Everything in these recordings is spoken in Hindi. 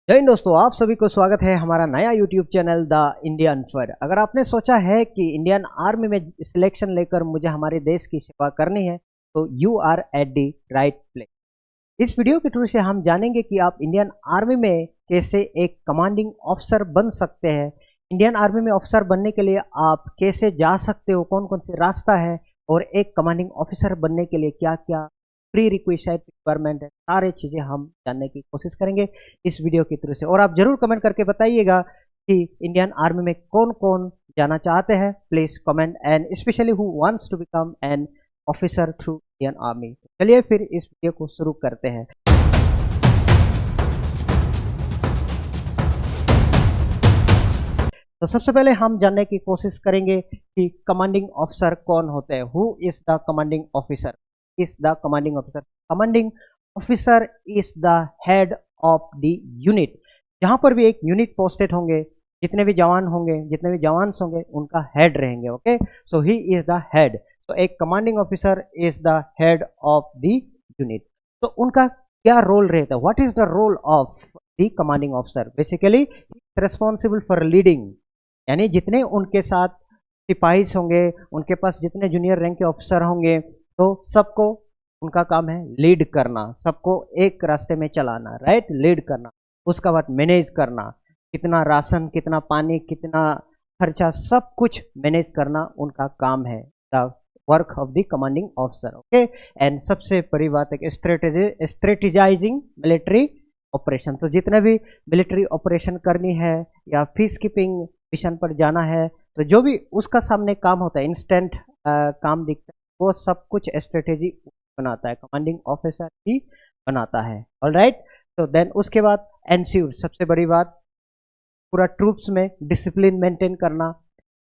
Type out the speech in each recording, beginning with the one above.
जय हिंद दोस्तों, आप सभी को स्वागत है हमारा नया यूट्यूब चैनल द इंडियन फर। अगर आपने सोचा है कि इंडियन आर्मी में सिलेक्शन लेकर मुझे हमारे देश की सेवा करनी है तो you are at the right place. इस वीडियो के थ्रू से हम जानेंगे कि आप इंडियन आर्मी में कैसे एक कमांडिंग ऑफिसर बन सकते हैं। इंडियन आर्मी में ऑफिसर बनने के लिए आप कैसे जा सकते हो, कौन कौन से रास्ता है, और एक कमांडिंग ऑफिसर बनने के लिए क्या क्या प्री रिक्विजिट रिक्वायरमेंट है, सारे चीज़ें हम जानने की कोशिश करेंगे इस वीडियो के थ्रू से। और आप जरूर कमेंट करके बताइएगा कि इंडियन आर्मी में कौन कौन जाना चाहते हैं। Please comment, and specially who wants to become an officer through Indian army. चलिए फिर इस वीडियो को शुरू करते हैं। तो सबसे पहले हम जानने की कोशिश करेंगे कि कमांडिंग ऑफिसर कौन होते हैं। Who is the commanding officer? is the commanding officer. Commanding officer is the head of the unit. जहां पर भी एक यूनिट पोस्टेड होंगे, जितने भी जवान होंगे, जितने भी जवान्स होंगे, उनका हेड रहेंगे। Okay, so he is the head. So एक commanding officer is the head of the unit. तो उनका क्या रोल रहता है? What is the role of the commanding officer? Basically responsible for leading, यानी जितने उनके साथ सिपाही होंगे, उनके पास जितने जूनियर रैंक के ऑफिसर होंगे, तो सबको उनका काम है लीड करना, सबको एक रास्ते में चलाना, राइट, लीड करना। उसका बाद मैनेज करना, कितना राशन, कितना पानी, कितना खर्चा, सब कुछ मैनेज करना उनका काम है, the work of the commanding officer. Okay, and सबसे बड़ी बात है स्ट्रेटेजाइजिंग मिलिट्री ऑपरेशन। तो जितने भी मिलिट्री ऑपरेशन करनी है या पीस कीपिंग मिशन पर जाना है, तो जो भी उसका सामने काम होता है, इंस्टेंट काम दिखता है, वो सब कुछ स्ट्रेटेजी बनाता है, कमांडिंग ऑफिसर ही बनाता है। ऑलराइट, तो देन उसके बाद एंश्योर, सबसे बड़ी बात, पूरा ट्रूप्स में डिसिप्लिन मेंटेन करना,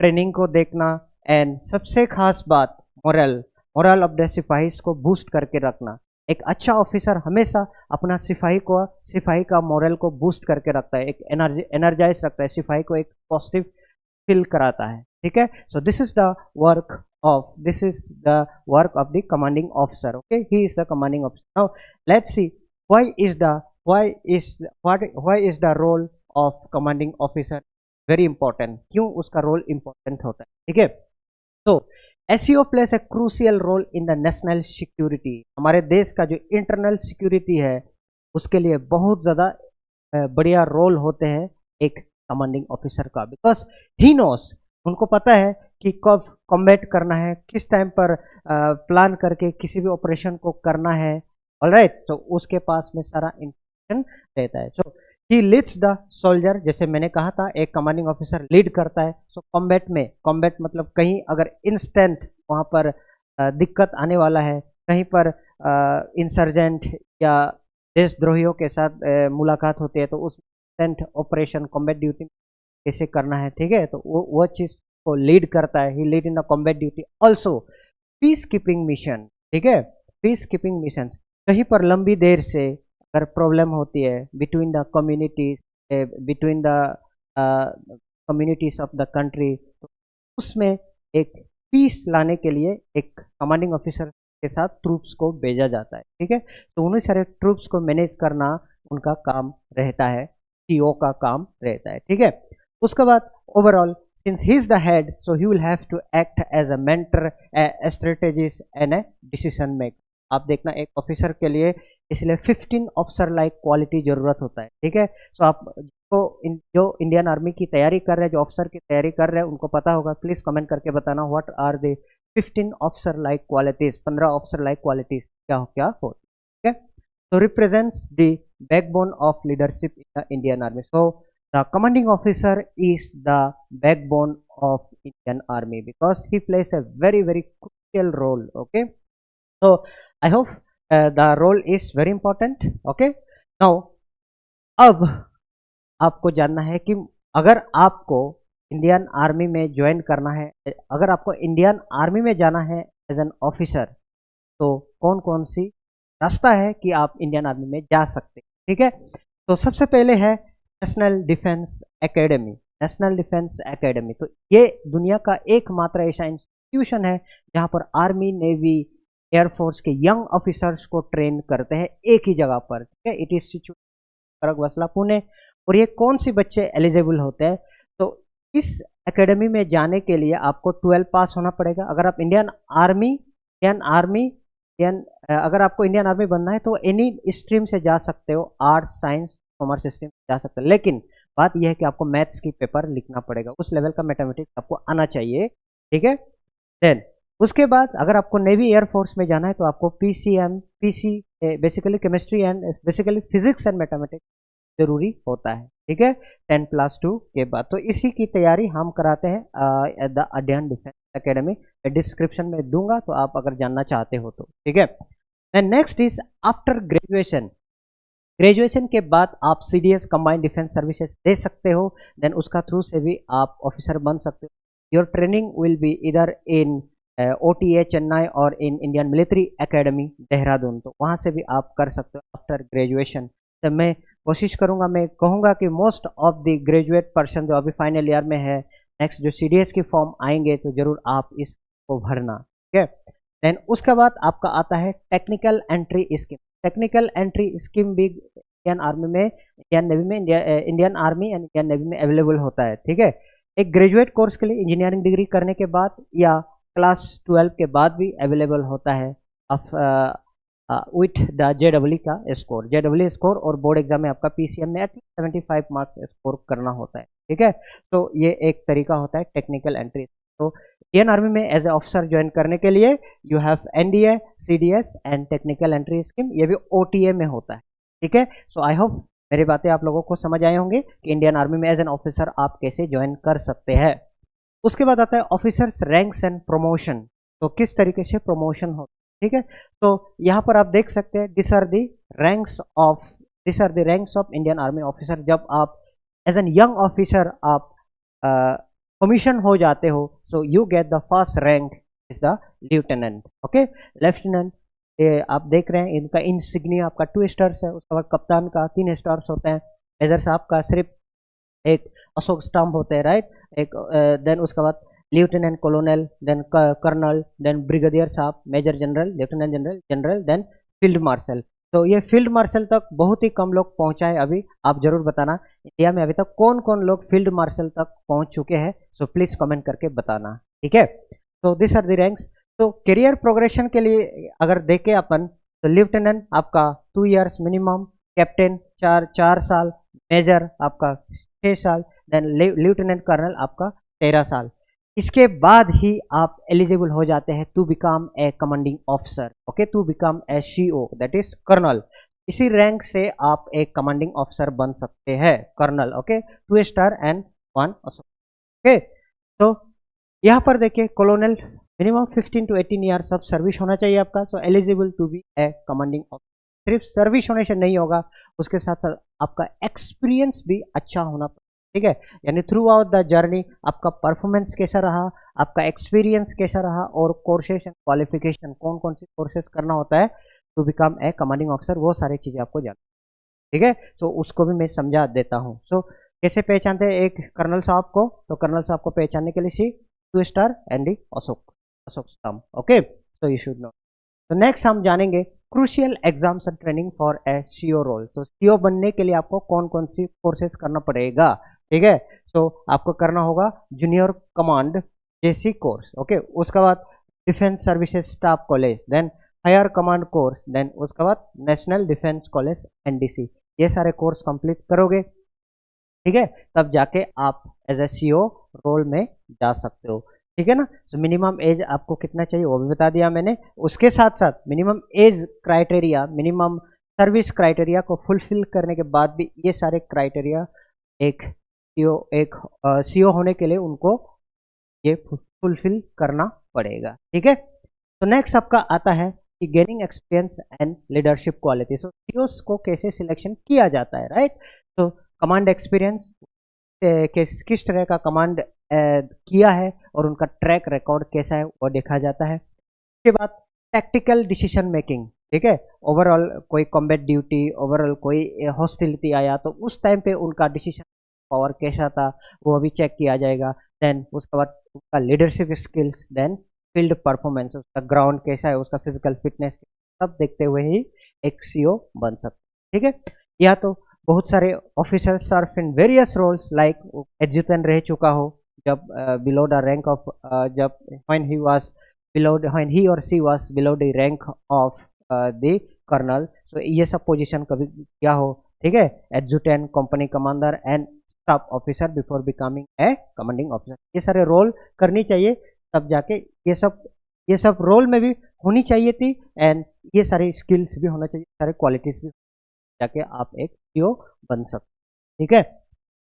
ट्रेनिंग को देखना, एंड सबसे खास बात मोरल ऑफ द सिपाही को बूस्ट करके रखना। एक अच्छा ऑफिसर हमेशा अपना सिपाही का मोरल को बूस्ट करके रखता है, एक एनर्जाइज रखता है, सिपाही को एक पॉजिटिव फील कराता है। ठीक है, so this is the work of the commanding officer. Okay, he is the commanding officer. Now let's see why is the role of commanding officer very important? क्यों उसका रोल important होता है? ठीक है, तो SEO plays a crucial role in the national security. हमारे देश का जो इंटरनल सिक्योरिटी है उसके लिए बहुत ज़्यादा बढ़िया रोल होते हैं एक कमांडिंग ऑफिसर का, बिकॉज ही नोस, उनको पता है कि कब कॉम्बैट करना है, किस टाइम पर प्लान करके किसी भी ऑपरेशन को करना है। ऑलराइट, तो उसके पास में सारा इंफॉर्मेशन रहता है। सो ही लीड्स द सोल्जर, जैसे मैंने कहा था एक कमांडिंग ऑफिसर लीड करता है। सो कॉम्बैट मतलब कहीं अगर इंस्टेंट वहाँ पर दिक्कत आने वाला है, कहीं पर इंसर्जेंट या देशद्रोहियों के साथ मुलाकात होती है, तो उस इंस्टेंट ऑपरेशन कॉम्बैट ड्यूटी कैसे करना है, ठीक है, तो वो चीज़ को लीड करता है। He lead in the combat duty, also peace keeping mission. ठीक है, पीस कीपिंग मिशन, कहीं पर लंबी देर से अगर प्रॉब्लम होती है between the communities of the country, तो उसमें एक पीस लाने के लिए एक कमांडिंग ऑफिसर के साथ ट्रूप्स को भेजा जाता है। ठीक है, तो उन्हीं सारे ट्रूप्स को मैनेज करना उनका काम रहता है, सीओ का काम रहता है। ठीक है, उसके बाद overall, since he is the head, so he will have to act as a mentor, a strategist and a decision maker. आप देखना एक ऑफिसर के लिए इसलिए 15 ऑफिसर लाइक क्वालिटी जरूरत होता है। ठीक है, सो आप जो इंडियन आर्मी की तैयारी कर रहे हैं, जो ऑफिसर की तैयारी कर रहे हैं, उनको पता होगा। प्लीज कमेंट करके बताना what are the 15 officer like qualities, 15 officer like qualities क्या हो। ठीक है, so represents the backbone of leadership in the Indian Army. So the commanding officer is the backbone of Indian Army because he plays a very crucial role. Okay, so I hope the role is very important. Okay, now अब आपको जानना है कि अगर आपको इंडियन आर्मी में ज्वाइन करना है, अगर आपको इंडियन आर्मी में जाना है एज एन ऑफिसर, तो कौन कौन सी रास्ता है कि आप इंडियन आर्मी में जा सकते हैं। ठीक है, तो सबसे पहले है national defence academy. National defence academy, तो ये दुनिया का एकमात्र ऐसा इंस्टीट्यूशन है जहां पर आर्मी, नेवी, एयरफोर्स के यंग ऑफिसर्स को ट्रेन करते हैं एक ही जगह पर। ठीक है, it is situated Khadakwasla Pune. और ये कौन सी बच्चे एलिजिबल होते हैं? तो इस एकेडमी में जाने के लिए आपको 12 पास होना पड़ेगा। अगर आप अगर आपको इंडियन आर्मी बनना है तो एनी स्ट्रीम से जा सकते हो, आर्ट्स, साइंस, कॉमर्स स्ट्रीम से जा सकते हो। लेकिन बात यह है कि आपको मैथ्स की पेपर लिखना पड़ेगा, उस लेवल का मैथमेटिक्स आपको आना चाहिए, ठीक है। देन उसके बाद अगर आपको नेवी एयरफोर्स में जाना है तो आपको PC basically chemistry and basically physics and mathematics जरूरी होता है, ठीक है, 10+2 के बाद। तो इसी की तैयारी हम कराते हैं द अध्ययन डिफेंस एकेडमी, डिस्क्रिप्शन में दूंगा तो आप अगर जानना चाहते हो तो, ठीक है। Then next is after graduation. Graduation के बाद आप सीडीएस कंबाइंड डिफेंस सर्विसेज दे सकते हो, देन उसका थ्रू से भी आप ऑफिसर बन सकते हो। योर ट्रेनिंग विल बी इधर इन OTA चेन्नई और in Indian military academy Dehradun, तो वहाँ से भी आप कर सकते हो आफ्टर ग्रेजुएशन। तो मैं कोशिश करूँगा, मैं कहूँगा कि most of the graduate person जो अभी फाइनल ईयर में है, नेक्स्ट जो CDS की फॉर्म आएंगे तो जरूर आप इसको भरना, ठीक है। देन उसके बाद आपका आता है technical entry scheme. Technical entry scheme भी इंडियन आर्मी में, इंडियन नेवी में, Indian army and Indian navy में अवेलेबल होता है, ठीक है। एक ग्रेजुएट कोर्स के लिए इंजीनियरिंग डिग्री करने के बाद या क्लास 12 के बाद भी अवेलेबल होता है विथ द JEE का स्कोर, JEE स्कोर, और बोर्ड एग्जाम में आपका PCM में एटलीस्ट 75 मार्क्स स्कोर करना होता है, ठीक है। तो ये एक तरीका होता है टेक्निकल एंट्री। तो इंडियन आर्मी में एज ए ऑफिसर ज्वाइन करने के लिए you have NDA, CDS and technical entry scheme, ये भी OTA में होता है, ठीक है। सो आई होप मेरी बातें आप लोगों को समझ आए होंगे कि इंडियन आर्मी में एज एन ऑफिसर आप कैसे ज्वाइन कर सकते हैं। उसके बाद आता है ऑफिसर्स रैंक्स एंड प्रमोशन, तो किस तरीके से प्रमोशन हो, ठीक है। तो यहाँ पर आप देख सकते हैं this are the ranks of Indian army officer. जब आप एज एन यंग ऑफिसर आप कमीशन हो जाते हो, so you get the first rank is the lieutenant, okay. Lieutenant आप देख रहे हैं इनका इंसिग्निया आपका 2 स्टार्स है, उसके बाद कप्तान का 3 स्टार्स होते हैं, मेजर साहब का सिर्फ एक अशोक स्टंप होते हैं, राइट, एक देन उसके बाद lieutenant colonel, then colonel, then brigadier साहब, major general, lieutenant general, general, then field marshal. तो ये फील्ड मार्शल तक बहुत ही कम लोग पहुंचा है अभी। आप जरूर बताना इंडिया में अभी तक कौन कौन लोग फील्ड मार्शल तक पहुंच चुके हैं, सो प्लीज कमेंट करके बताना, ठीक है। तो दिस आर द रैंक्स। तो करियर प्रोग्रेशन के लिए अगर देखें अपन, तो लेफ्टिनेंट आपका 2 इयर्स मिनिमम, कैप्टन 4 साल, मेजर आपका 6 साल, देन लेफ्टिनेंट कर्नल आपका 13 साल। इसके बाद ही आप एलिजिबल हो जाते हैं to become a commanding officer, okay, to become a CO, that is colonel. इसी रैंक से आप एक कमांडिंग ऑफिसर बन सकते हैं, colonel, okay, 2 star and 1 okay. तो यहाँ पर देखिए colonel minimum 15 to 18 years of service होना चाहिए आपका, so eligible to be a commanding officer. सिर्फ सर्विस होने से नहीं होगा, उसके साथ साथ आपका एक्सपीरियंस भी अच्छा होना, ठीक है। यानी थ्रू आउट द जर्नी आपका परफॉर्मेंस कैसा रहा, आपका एक्सपीरियंस कैसा रहा, और कोर्सेज एंड क्वालिफिकेशन कौन कौन सी कोर्सेज करना होता है to become a commanding officer, वो सारी चीज़ें आपको जानना, ठीक है। सो उसको भी मैं समझा देता हूँ। सो कैसे पहचानते हैं एक कर्नल साहब को? तो कर्नल साहब को पहचानने के लिए 2 star and Ashok Stambh, okay, so you should know. तो नेक्स्ट हम जानेंगे crucial exams and training for a CO रोल। तो CO बनने के लिए आपको कौन कौन सी कोर्सेज करना पड़ेगा, ठीक है। सो आपको करना होगा junior command JC course, okay, उसके बाद defence services staff college, then higher command course, then उसके बाद नेशनल डिफेंस कॉलेज NDC, ये सारे कोर्स कंप्लीट करोगे, ठीक है, तब जाके आप एज ए CO रोल में जा सकते हो, ठीक है ना। सो मिनिमम एज आपको कितना चाहिए वो भी बता दिया मैंने। उसके साथ साथ minimum age criteria, minimum service criteria को फुलफिल करने के बाद भी ये सारे क्राइटेरिया एक CO होने के लिए उनको ये फुलफिल करना पड़ेगा, ठीक है। तो नेक्स्ट आपका आता है कि gaining experience and leadership quality. So COs को कैसे सिलेक्शन किया जाता है, राइट। तो कमांड एक्सपीरियंस, किस तरह का कमांड किया है और उनका ट्रैक रिकॉर्ड कैसा है वो देखा जाता है। उसके बाद टैक्टिकल डिसीजन मेकिंग, ठीक है, ओवरऑल कोई कॉम्बैट ड्यूटी, ओवरऑल कोई हॉस्टिलिटी आया तो उस टाइम पे उनका डिसीजन पावर कैसा था वो अभी चेक किया जाएगा। देन उसके बाद उसका leadership skills, then field performance, उसका ग्राउंड कैसा है, उसका फिजिकल फिटनेस, सब देखते हुए ही एक CO बन सकता है, ठीक है। या तो बहुत सारे officers serve in various roles like adjutant रह चुका हो जब बिलो द रैंक ऑफ जब when he or she was below the rank of the colonel. So ये सब पोजीशन कभी क्या हो, ठीक है, adjutant, company commander and staff officer before becoming a commanding officer. ये सारे रोल करनी चाहिए, तब जाके ये सब रोल में भी होनी चाहिए थी एंड ये सारे स्किल्स भी होना चाहिए, सारे क्वालिटीज भी, जाके आप एक सीओ बन सकते, ठीक है.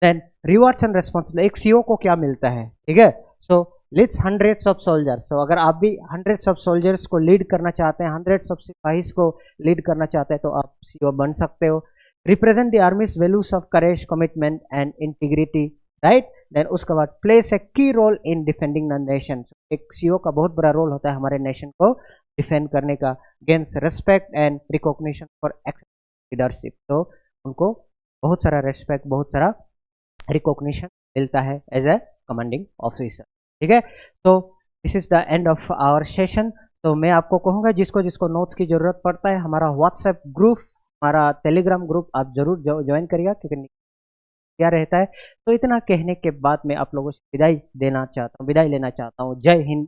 Then rewards and responsibility. एक सीओ को क्या मिलता है, ठीक है. So leads hundreds of soldiers. So अगर आप भी हंड्रेड्स ऑफ सोल्जर्स को लीड करना चाहते हैं, हंड्रेड्स ऑफ सिपाहीज को लीड करना चाहते हैं, तो आप सीओ बन सकते हो. Represent the army's values of courage, commitment and integrity, right. Then उसके बाद place a key role in defending the nation. एक सीओ का बहुत बड़ा रोल होता है हमारे नेशन को डिफेंड करने का. Gains respect and recognition for leadership. तो उनको बहुत सारा रेस्पेक्ट, बहुत सारा रिकॉग्निशन मिलता है एज ए कमांडिंग ऑफिसर, ठीक है. तो this is the end of our session. तो मैं आपको कहूँगा जिसको जिसको नोट्स की जरूरत पड़ता है, हमारा व्हाट्सएप ग्रुप, हमारा टेलीग्राम ग्रुप आप जरूर ज्वाइन करिएगा, क्योंकि क्या रहता है. तो इतना कहने के बाद मैं आप लोगों से विदाई लेना चाहता हूँ. जय हिंद.